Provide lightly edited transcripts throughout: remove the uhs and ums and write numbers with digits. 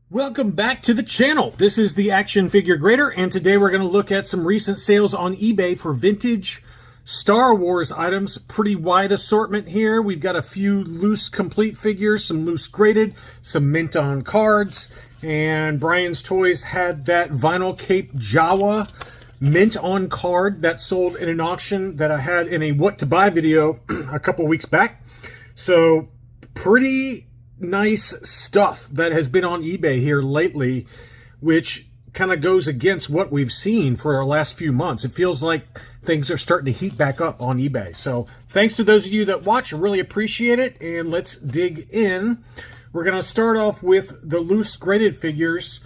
Welcome back to the channel. This is the Action Figure Grader, and today we're going to look at some recent sales on eBay for vintage Star Wars items. Pretty wide assortment here. We've got a few loose complete figures, some loose graded, some mint on cards, and Brian's Toys had that vinyl cape Jawa mint on card that sold in an auction that I had in a what to buy video a couple weeks back. So pretty nice stuff that has been on eBay here lately, which kind of goes against what we've seen for our last few months. It feels like things are starting to heat back up on eBay. So thanks to those of you that watch. I really appreciate it. And let's dig in. We're going to start off with the loose graded figures.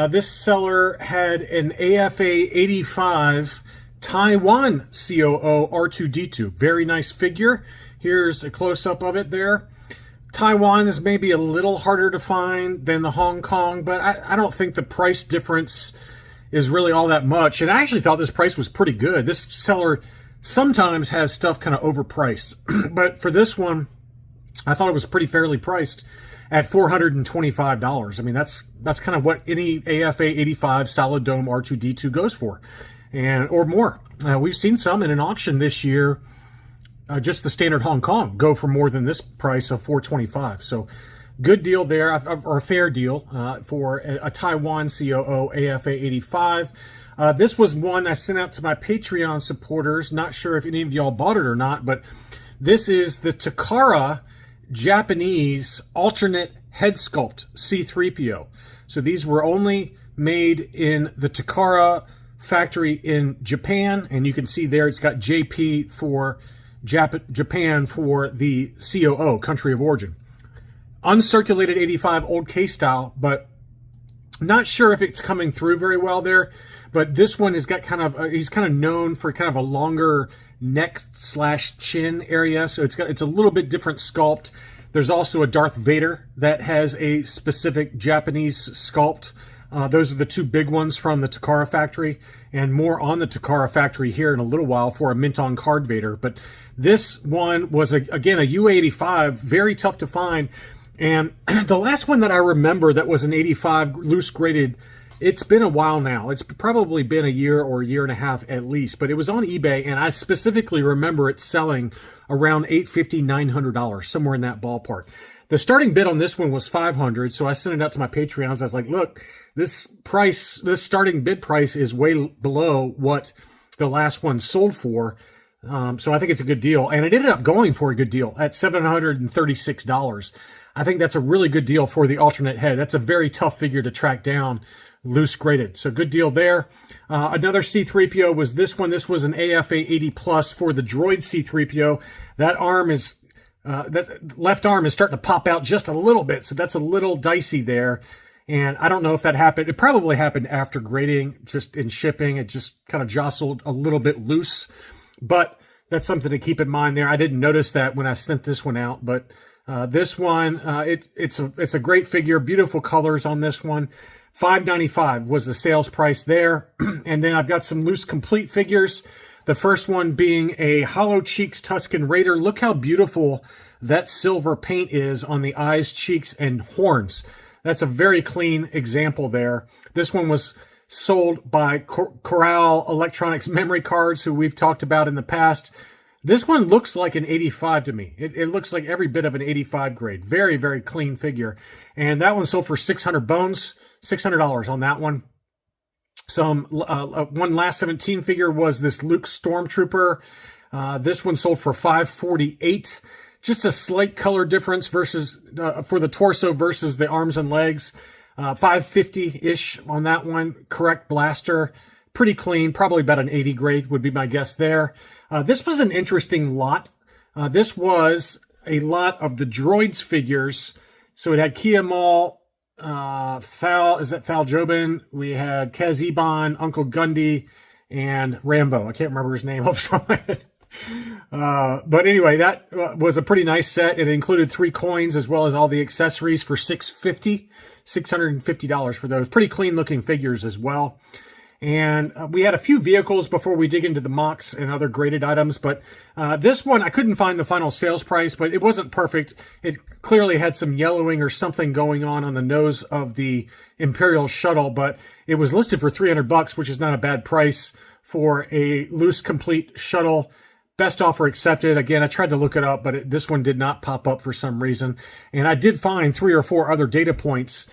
This seller had an AFA 85 Taiwan COO R2-D2. Very nice figure. Here's a close-up of it there. Taiwan is maybe a little harder to find than the Hong Kong, but I don't think the price difference is really all that much. And I actually thought this price was pretty good. This seller sometimes has stuff kind of overpriced, but for this one, I thought it was pretty fairly priced at $425. I mean, that's kind of what any AFA 85 solid dome R2-D2 goes for, or more. We've seen some in an auction this year. Just the standard Hong Kong go for more than this price of $425. So good deal there, or a fair deal for a Taiwan COO AFA 85. This was one I sent out to my Patreon supporters. Not sure if any of y'all bought it or not, but this is the Takara Japanese alternate head sculpt C-3PO. So these were only made in the Takara factory in Japan, and you can see there it's got JP for Japan for the COO, country of origin. Uncirculated 85 old case style, but not sure if it's coming through very well there. But this one has got kind of, he's kind of known for kind of a longer neck / chin area. So it's a little bit different sculpt. There's also a Darth Vader that has a specific Japanese sculpt. Those are the two big ones from the Takara factory, and more on the Takara factory here in a little while for a mint on card Vader. But this one was, again, a U85, very tough to find. And the last one that I remember that was an 85 loose graded, it's been a while now. It's probably been a year or a year and a half at least, but it was on eBay, and I specifically remember it selling around $850, $900, somewhere in that ballpark. The starting bid on this one was $500, so I sent it out to my Patreons. I was like, look, this starting bid price is way below what the last one sold for. So I think it's a good deal. And it ended up going for a good deal at $736. I think that's a really good deal for the alternate head. That's a very tough figure to track down, loose graded. So good deal there. Another C-3PO was this one. This was an AFA 80 plus for the droid C-3PO. That arm is... that left arm is starting to pop out just a little bit, so that's a little dicey there. And I don't know if that happened. It probably happened after grading, just in shipping. It just kind of jostled a little bit loose, but that's something to keep in mind there. I didn't notice that when I sent this one out, but this one, it's a great figure, beautiful colors on this one. $595 was the sales price there. And then I've got some loose complete figures. The first one being a Hollow Cheeks Tusken Raider. Look how beautiful that silver paint is on the eyes, cheeks, and horns. That's a very clean example there. This one was sold by Corral Electronics Memory Cards, who we've talked about in the past. This one looks like an 85 to me. It looks like every bit of an 85 grade. Very, very clean figure. And that one sold for 600 bones, $600 on that one. One last 17 figure was this Luke Stormtrooper. This one sold for $548. Just a slight color difference versus for the torso versus the arms and legs. $550-ish on that one. Correct blaster. Pretty clean. Probably about an 80 grade would be my guess there. This was an interesting lot. This was a lot of the droids figures. So it had Kia Mall, Thal Jobin? We had Kaz Iban, Uncle Gundy, and Rambo. I can't remember his name off the top of my head. But anyway, that was a pretty nice set. It included 3 coins as well as all the accessories for $650 for those. Pretty clean looking figures as well. And we had a few vehicles before we dig into the mocks and other graded items, but this one, I couldn't find the final sales price, but it wasn't perfect. It clearly had some yellowing or something going on the nose of the Imperial shuttle, but it was listed for $300, which is not a bad price for a loose complete shuttle. Best offer accepted. Again, I tried to look it up, but this one did not pop up for some reason. And I did find 3 or 4 other data points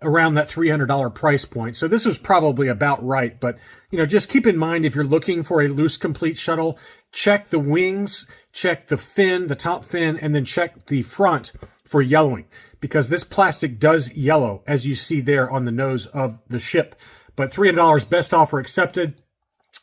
around that $300 price point. So this was probably about right. But, just keep in mind, if you're looking for a loose complete shuttle, check the wings, check the fin, the top fin, and then check the front for yellowing, because this plastic does yellow, as you see there on the nose of the ship. But $300, best offer accepted.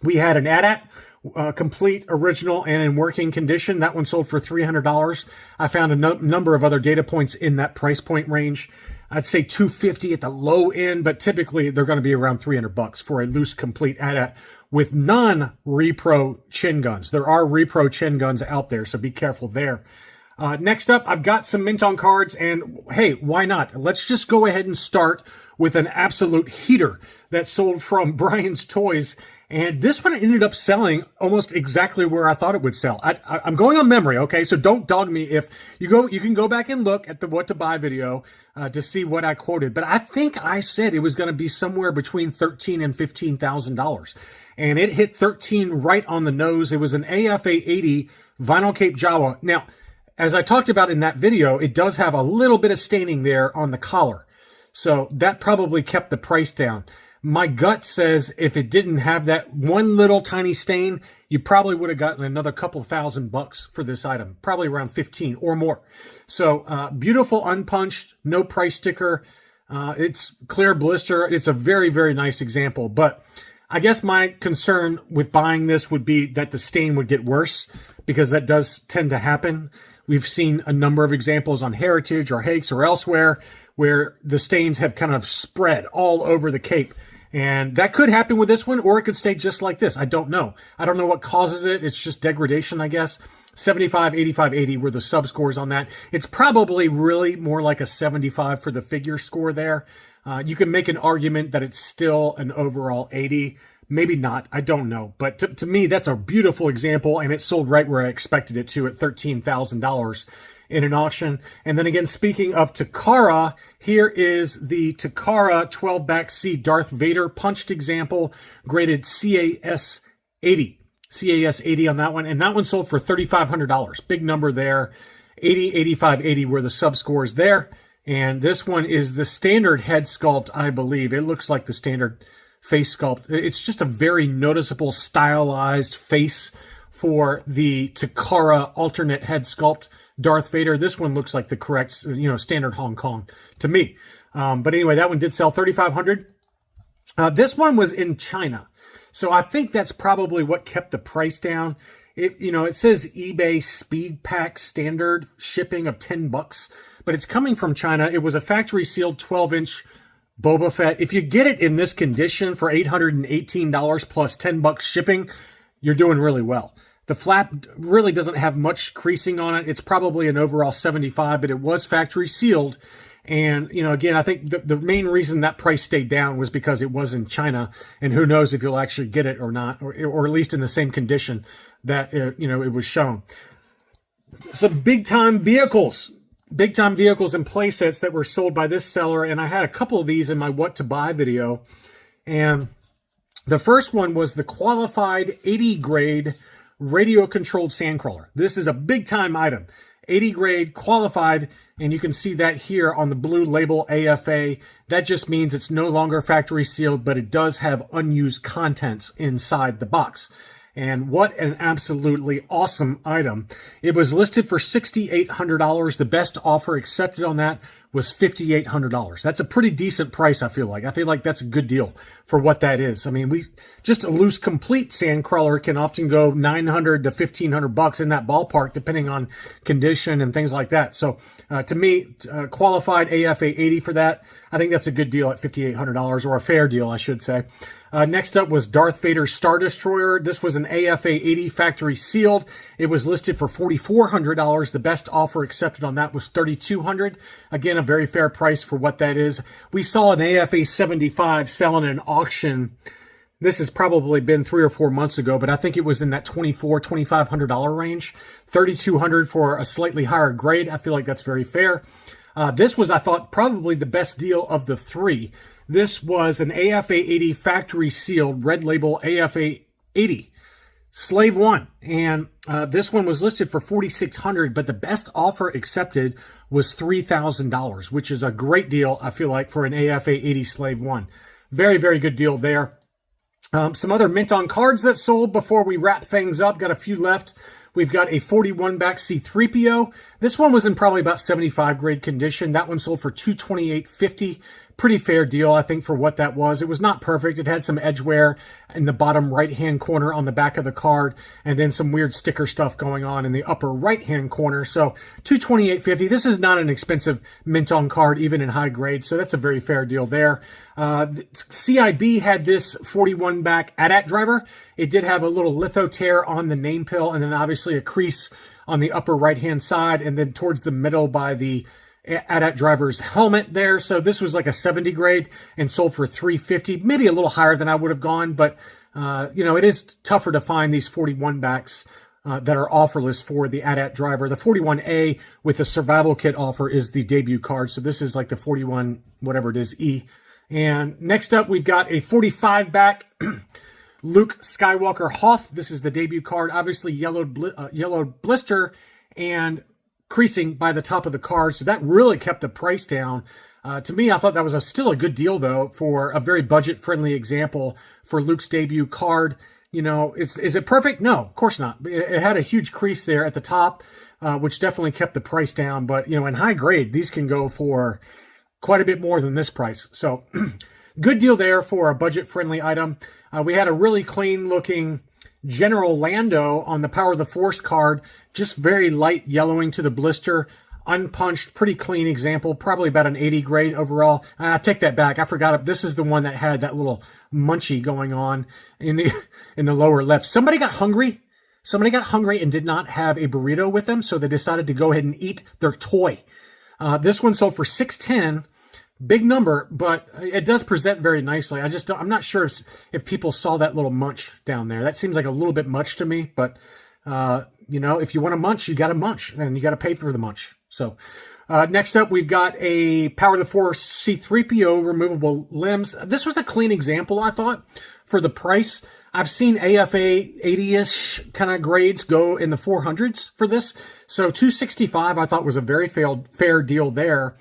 We had an AT-AT, complete, original, and in working condition. That one sold for $300. I found a number of other data points in that price point range. I'd say $250 at the low end, but typically they're going to be around $300 for a loose complete AT-AT with non-repro chin guns. There are repro chin guns out there, so be careful there. Next up, I've got some mint on cards, and hey, why not? Let's just go ahead and start with an absolute heater that sold from Brian's Toys. And this one ended up selling almost exactly where I thought it would sell. I'm going on memory, okay? So don't dog me if you go. You can go back and look at the what to buy video to see what I quoted. But I think I said it was going to be somewhere between $13,000 and $15,000, and it hit 13 right on the nose. It was an AFA 80 vinyl cape Jawa. Now, as I talked about in that video, it does have a little bit of staining there on the collar, so that probably kept the price down. My gut says if it didn't have that one little tiny stain, you probably would have gotten another couple $1,000 for this item, probably around 15 or more. So beautiful unpunched, no price sticker. It's clear blister. It's a very, very nice example. But I guess my concern with buying this would be that the stain would get worse, because that does tend to happen. We've seen a number of examples on Heritage or Hakes or elsewhere where the stains have kind of spread all over the cape. And that could happen with this one, or it could stay just like this. I don't know. I don't know what causes it. It's just degradation, I guess. 75, 85, 80 were the sub scores on that. It's probably really more like a 75 for the figure score there. You can make an argument that it's still an overall 80. Maybe not. I don't know. But to me, that's a beautiful example, and it sold right where I expected it to at $13,000 in an auction. And then again, speaking of Takara, here is the Takara 12-back C Darth Vader punched example, graded CAS 80. CAS 80 on that one. And that one sold for $3,500. Big number there. 80, 85, 80 were the sub scores there. And this one is the standard head sculpt, I believe. It looks like the standard face sculpt. It's just a very noticeable stylized face for the Takara alternate head sculpt Darth Vader. This one looks like the correct, standard Hong Kong to me. But anyway, that one did sell $3,500. This one was in China, so I think that's probably what kept the price down. It says eBay Speed Pack standard shipping of $10, but it's coming from China. It was a factory sealed 12-inch Boba Fett. If you get it in this condition for $818 plus $10 shipping, you're doing really well. The flap really doesn't have much creasing on it. It's probably an overall 75, but it was factory sealed. And, again, I think the main reason that price stayed down was because it was in China, and who knows if you'll actually get it or not, or at least in the same condition that, it was shown. Some big-time vehicles and playsets that were sold by this seller, and I had a couple of these in my What to Buy video. And the first one was the qualified 80 grade radio-controlled sandcrawler. This is a big-time item. 80 grade, qualified, and you can see that here on the blue label AFA. That just means it's no longer factory sealed, but it does have unused contents inside the box. And what an absolutely awesome item. It was listed for $6,800. The best offer accepted on that was $5,800. That's a pretty decent price, I feel like. I feel like that's a good deal for what that is. I mean, just a loose complete sandcrawler can often go $900 to $1,500 in that ballpark, depending on condition and things like that. So to me, qualified AFA 80 for that, I think that's a good deal at $5,800, or a fair deal, I should say. Next up was Darth Vader's Star Destroyer. This was an AFA 80 factory sealed. It was listed for $4,400. The best offer accepted on that was $3,200. Again, a very fair price for what that is. We saw an AFA 75 sell in an auction This has probably been 3 or 4 months ago, but I think it was in that $2,500 range. $3,200 for a slightly higher grade. I feel like that's very fair. This was, I thought, probably the best deal of the three. This was an AFA 80 factory sealed red label AFA 80 Slave 1. And this one was listed for $4,600, but the best offer accepted was $3,000, which is a great deal, I feel like, for an AFA 80 Slave 1. Very, very good deal there. Some other mint on cards that sold before we wrap things up. Got a few left. We've got a 41 back C3PO. This one was in probably about 75 grade condition. That one sold for $228.50. Pretty fair deal, I think, for what that was. It was not perfect. It had some edge wear in the bottom right-hand corner on the back of the card, and then some weird sticker stuff going on in the upper right-hand corner. So $228.50. This is not an expensive mint on card, even in high grade, so that's a very fair deal there. CIB had this 41 back AT-AT driver. It did have a little litho tear on the name pill, and then obviously a crease on the upper right-hand side, and then towards the middle by the AT-AT driver's helmet there. So this was like a 70 grade and sold for $350, maybe a little higher than I would have gone, but you know, it is tougher to find these 41 backs that are offerless for the AT-AT driver. The 41A with the survival kit offer is the debut card. So this is like the 41, whatever it is, E. And next up, we've got a 45 back Luke Skywalker Hoth. This is the debut card, obviously yellowed blister and creasing by the top of the card, so that really kept the price down. To me, I thought that was still a good deal, though, for a very budget-friendly example for Luke's debut card. You know, is it perfect? No, of course not. It had a huge crease there at the top, which definitely kept the price down. But, you know, in high grade, these can go for quite a bit more than this price. So good deal there for a budget-friendly item. We had a really clean-looking General Lando on the Power of the Force card, just very light yellowing to the blister, unpunched, pretty clean example, probably about an 80 grade overall. I take that back. I forgot it. This is the one that had that little munchie going on in the lower left. Somebody got hungry. Somebody got hungry and did not have a burrito with them, so they decided to go ahead and eat their toy. This one sold for $610. Big number, but it does present very nicely. I'm not sure if people saw that little munch down there. That seems like a little bit much to me, but you know, if you want to munch, you got to munch, and you got to pay for the munch. So next up, we've got a Power of the Force C3PO removable limbs. This was a clean example, I thought, for the price. I've seen AFA 80-ish kind of grades go in the 400s for this. So $265 I thought was a very fair deal there.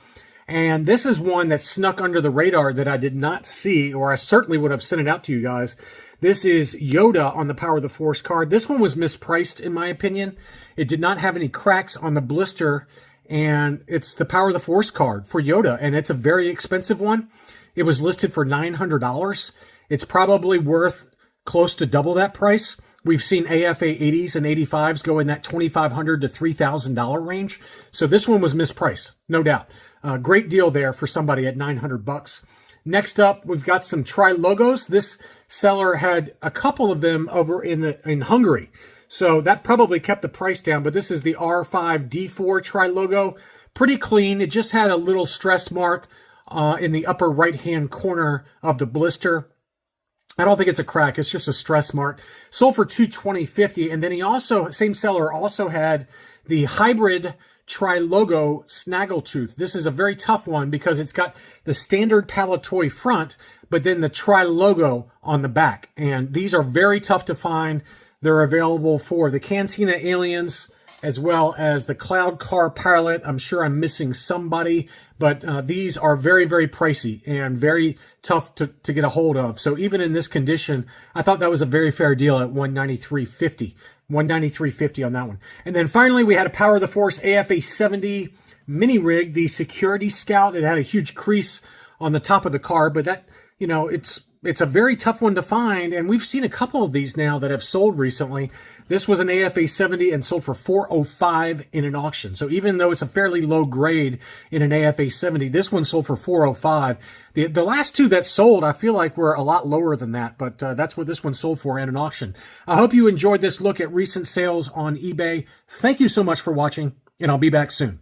And this is one that snuck under the radar that I did not see, or I certainly would have sent it out to you guys. This is Yoda on the Power of the Force card. This one was mispriced, in my opinion. It did not have any cracks on the blister, and it's the Power of the Force card for Yoda, and it's a very expensive one. It was listed for $900. It's probably worth close to double that price. We've seen AFA 80s and 85s go in that $2,500 to $3,000 range. So this one was mispriced, no doubt. Great deal there for somebody at $900. Next up, we've got some tri-logos. This seller had a couple of them over in Hungary. So that probably kept the price down, but this is the R5D4 tri-logo. Pretty clean. It just had a little stress mark in the upper right-hand corner of the blister. I don't think it's a crack. It's just a stress mark. Sold for $220.50. And then he also, same seller, also had the hybrid tri-logo snaggletooth. This is a very tough one because it's got the standard Palatoy front, but then the tri-logo on the back. And these are very tough to find. They're available for the Cantina Aliens as well as the Cloud Car Pilot. I'm sure I'm missing somebody, but these are very, very pricey and very tough to get a hold of. So even in this condition, I thought that was a very fair deal at $193.50. $193.50 on that one. And then finally, we had a Power of the Force AFA 70 mini rig, the Security Scout. It had a huge crease on the top of the card, but that, you know, it's a very tough one to find, and we've seen a couple of these now that have sold recently. This was an AFA 70 and sold for $405 in an auction. So even though it's a fairly low grade in an AFA 70, this one sold for $405. The last two that sold, I feel like were a lot lower than that, but that's what this one sold for in an auction. I hope you enjoyed this look at recent sales on eBay. Thank you so much for watching, and I'll be back soon.